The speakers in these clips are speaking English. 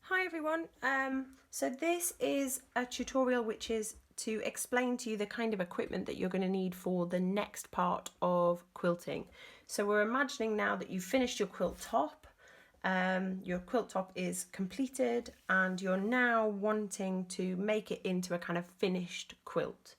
Hi everyone, so this is a tutorial which is to explain to you the kind of equipment that you're going to need for the next part of quilting. So we're imagining now that you've finished your quilt top is completed and you're now wanting to make it into a kind of finished quilt.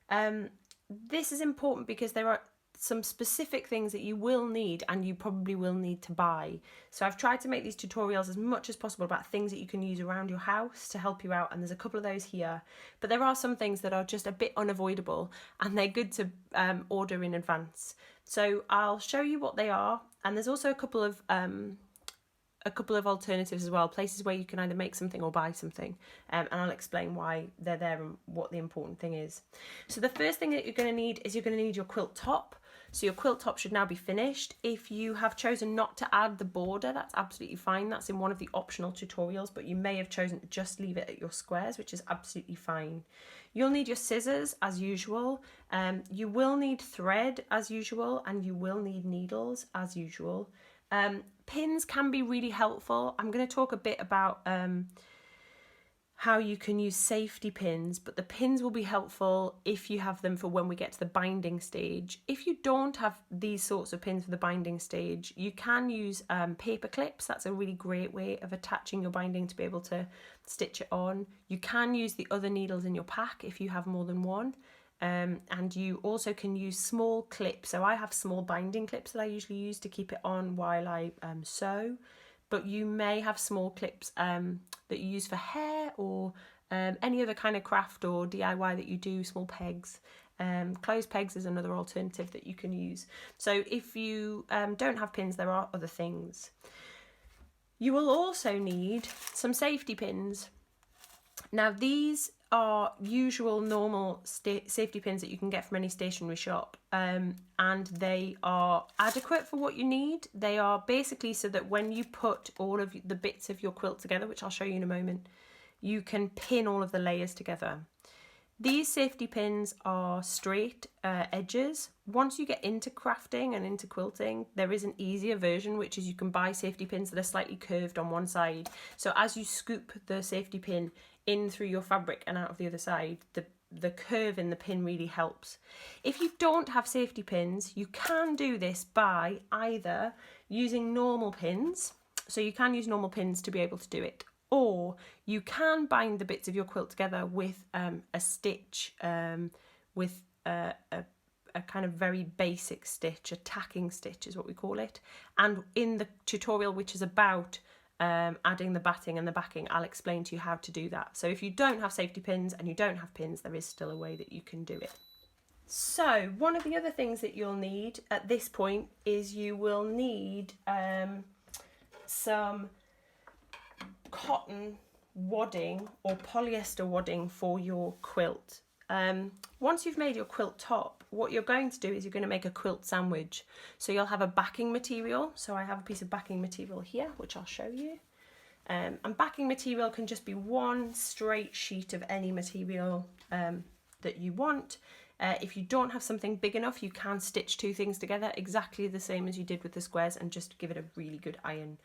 This is important because there are some specific things that you will need and you probably will need to buy. So I've tried to make these tutorials as much as possible about things that you can use around your house to help you out, and there's a couple of those here, but there are some things that are just a bit unavoidable and they're good to order in advance. So I'll show you what they are, and there's also a couple of alternatives as well, places where you can either make something or buy something, and I'll explain why they're there and what the important thing is. So the first thing that you're going to need is you're going to need your quilt top. So your quilt top should now be finished. If you have chosen not to add the border, that's absolutely fine. That's in one of the optional tutorials, but you may have chosen to just leave it at your squares, which is absolutely fine. You'll need your scissors as usual. You will need thread as usual, and you will need needles as usual. Pins can be really helpful. I'm going to talk a bit about how you can use safety pins, but the pins will be helpful if you have them for when we get to the binding stage. If you don't have these sorts of pins for the binding stage, you can use paper clips. That's a really great way of attaching your binding to be able to stitch it on. You can use the other needles in your pack if you have more than one. And you also can use small clips. So I have small binding clips that I usually use to keep it on while I sew, but you may have small clips that you use for hair or any other kind of craft or DIY that you do, small pegs. Clothes pegs is another alternative that you can use. So if you don't have pins, there are other things. You will also need some safety pins. Now these are usual normal safety pins that you can get from any stationery shop, and they are adequate for what you need. They are basically so that when you put all of the bits of your quilt together, which I'll show you in a moment, you can pin all of the layers together. These safety pins are straight edges. Once you get into crafting and into quilting, there is an easier version, which is you can buy safety pins that are slightly curved on one side. So as you scoop the safety pin in through your fabric and out of the other side, the curve in the pin really helps. If you don't have safety pins, you can do this by either using normal pins, so you can use normal pins to be able to do it, or you can bind the bits of your quilt together with a stitch, with a kind of very basic stitch, a tacking stitch is what we call it. And in the tutorial, which is about adding the batting and the backing, I'll explain to you how to do that. So if you don't have safety pins and you don't have pins, there is still a way that you can do it. So one of the other things that you'll need at this point is you will need some cotton wadding or polyester wadding for your quilt. Once you've made your quilt top, what you're going to do is you're going to make a quilt sandwich. So you'll have a backing material. So I have a piece of backing material here, which I'll show you. And backing material can just be one straight sheet of any material that you want. If you don't have something big enough, you can stitch two things together exactly the same as you did with the squares and just give it a really good iron.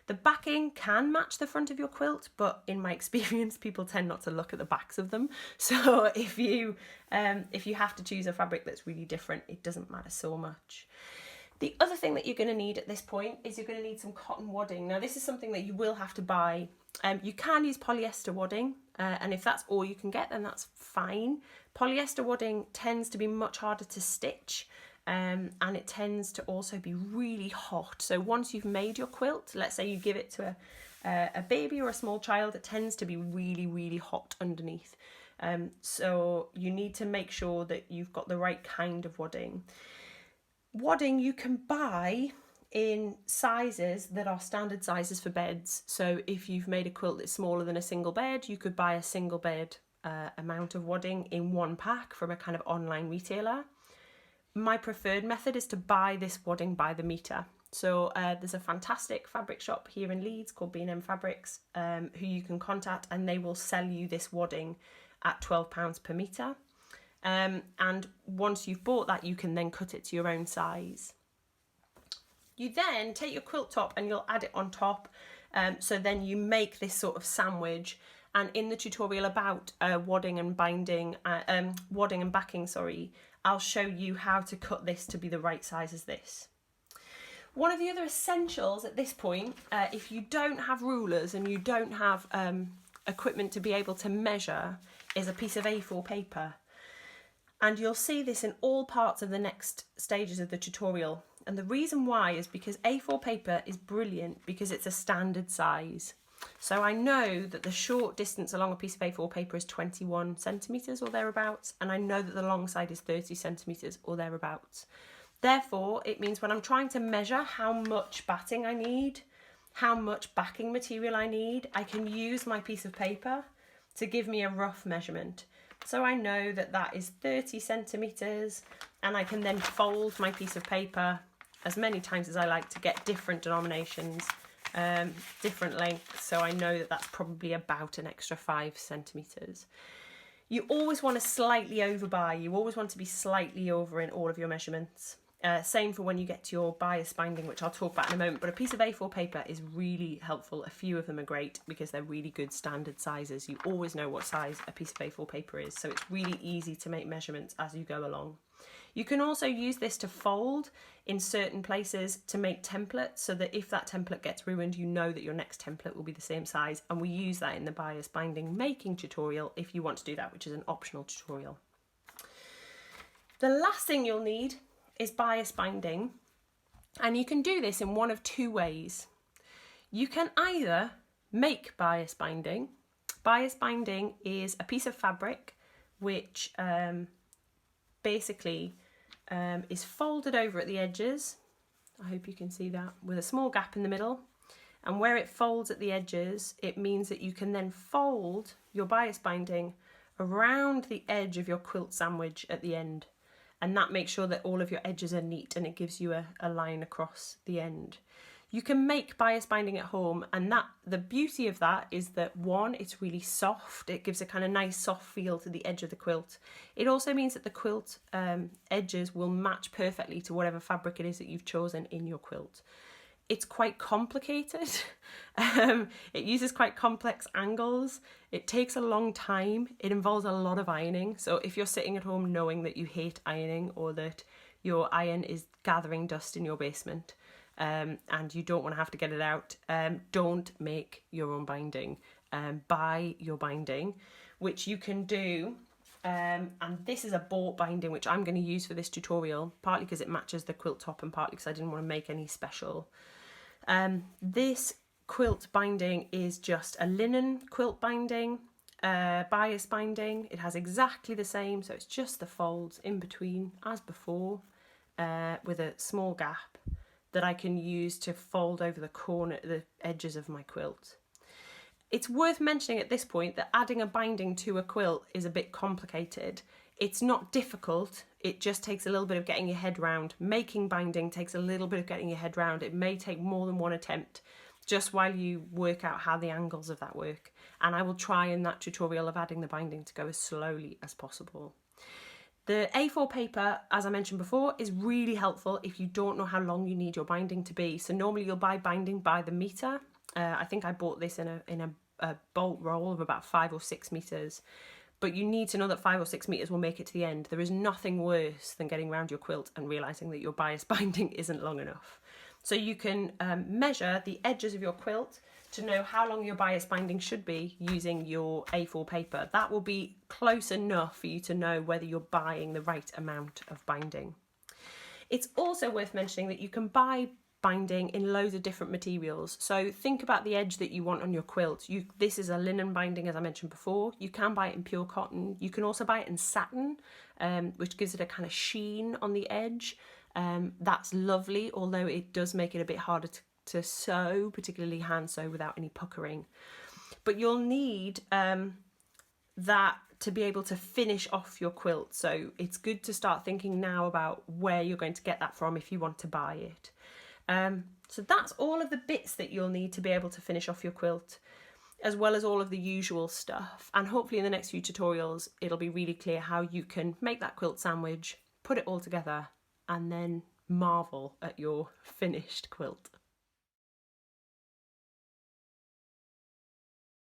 The backing can match the front of your quilt, but in my experience, people tend not to look at the backs of them. So if you have to choose a fabric that's really different, it doesn't matter so much. The other thing that you're going to need at this point is you're going to need some cotton wadding. Now this is something that you will have to buy. You can use polyester wadding, and if that's all you can get, then that's fine. Polyester wadding tends to be much harder to stitch, and it tends to also be really hot. So once you've made your quilt, let's say you give it to a baby or a small child, it tends to be really, really hot underneath. So you need to make sure that you've got the right kind of wadding. Wadding you can buy in sizes that are standard sizes for beds. So if you've made a quilt that's smaller than a single bed, you could buy a single bed amount of wadding in one pack from a kind of online retailer. My preferred method is to buy this wadding by the metre. So there's a fantastic fabric shop here in Leeds called B&M Fabrics, who you can contact, and they will sell you this wadding at £12 per metre. And once you've bought that, you can then cut it to your own size. You then take your quilt top and you'll add it on top. So then you make this sort of sandwich. And in the tutorial about wadding and binding, wadding and backing, sorry, I'll show you how to cut this to be the right size as this. One of the other essentials at this point, if you don't have rulers and you don't have equipment to be able to measure, is a piece of A4 paper. And you'll see this in all parts of the next stages of the tutorial. And the reason why is because A4 paper is brilliant because it's a standard size. So I know that the short distance along a piece of A4 paper is 21 centimetres or thereabouts, and I know that the long side is 30 centimetres or thereabouts. Therefore, it means when I'm trying to measure how much batting I need, how much backing material I need, I can use my piece of paper to give me a rough measurement. So I know that that is 30 centimetres, and I can then fold my piece of paper as many times as I like to get different denominations, different lengths. So I know that that's probably about an extra 5 centimetres. You always want to slightly overbuy. You always want to be slightly over in all of your measurements. Same for when you get to your bias binding, which I'll talk about in a moment, but a piece of A4 paper is really helpful. A few of them are great because they're really good standard sizes. You always know what size a piece of A4 paper is, so it's really easy to make measurements as you go along. You can also use this to fold in certain places to make templates, so that if that template gets ruined, you know that your next template will be the same size, and we use that in the bias binding making tutorial if you want to do that, which is an optional tutorial. The last thing you'll need is bias binding, and you can do this in one of two ways. You can either make bias binding. Bias binding is a piece of fabric which basically is folded over at the edges. I hope you can see that, with a small gap in the middle, and where it folds at the edges, it means that you can then fold your bias binding around the edge of your quilt sandwich at the end. And that makes sure that all of your edges are neat, and it gives you a line across the end. You can make bias binding at home, and the beauty of that is that, one, it's really soft. It gives a kind of nice soft feel to the edge of the quilt. It also means that the quilt edges will match perfectly to whatever fabric it is that you've chosen in your quilt. It's quite complicated. It uses quite complex angles. It takes a long time. It involves a lot of ironing. So if you're sitting at home knowing that you hate ironing, or that your iron is gathering dust in your basement, and you don't want to have to get it out, don't make your own binding. Buy your binding, which you can do. And this is a bought binding, which I'm going to use for this tutorial, partly because it matches the quilt top and partly because I didn't want to make any special. This quilt binding is just a linen quilt binding, bias binding. It has exactly the same, so it's just the folds in between as before, with a small gap that I can use to fold over the edges of my quilt. It's worth mentioning at this point that adding a binding to a quilt is a bit complicated. It's not difficult, it just takes a little bit of getting your head round. Making binding takes a little bit of getting your head round. It may take more than one attempt, just while you work out how the angles of that work. And I will try in that tutorial of adding the binding to go as slowly as possible. The A4 paper, as I mentioned before, is really helpful if you don't know how long you need your binding to be. So normally you'll buy binding by the metre. I think I bought this in a bolt roll of about 5 or 6 metres. But you need to know that 5 or 6 metres will make it to the end. There is nothing worse than getting around your quilt and realising that your bias binding isn't long enough. So you can measure the edges of your quilt to know how long your bias binding should be using your A4 paper. That will be close enough for you to know whether you're buying the right amount of binding. It's also worth mentioning that you can buy binding in loads of different materials. So think about the edge that you want on your quilt. This is a linen binding, as I mentioned before. You can buy it in pure cotton. You can also buy it in satin, which gives it a kind of sheen on the edge. That's lovely, although it does make it a bit harder to sew, particularly hand sew without any puckering. But you'll need that to be able to finish off your quilt. So it's good to start thinking now about where you're going to get that from if you want to buy it. So that's all of the bits that you'll need to be able to finish off your quilt, as well as all of the usual stuff. And hopefully in the next few tutorials, it'll be really clear how you can make that quilt sandwich, put it all together, and then marvel at your finished quilt.